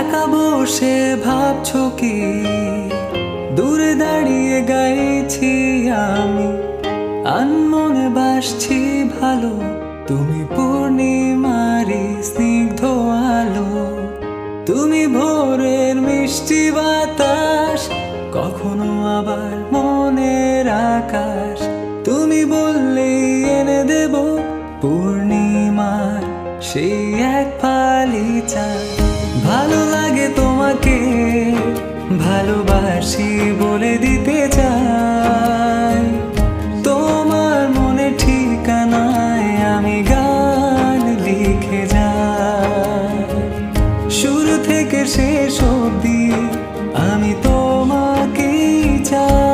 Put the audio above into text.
একা বসে ভাবছো কি দূরে দাঁড়িয়ে গাইছি আমি আনমনে বাসছি ভালো তুমি পূর্ণিমারি স্নিগ্ধ আলো তুমি ভোরের মিষ্টি বাতাস কখনো আবার মনের আকাশ তুমি বললেই এনে দেব পূর্ণিমার সেই এক ফালি চাঁদ ভালো লাগে তোমাকে ভালোবাসি বলে দিতে চাই তোমার মনে ঠিকানায় আমি গান লিখে যাই শুরু থেকে শেষ অবধি আমি তোমাকেই চাই।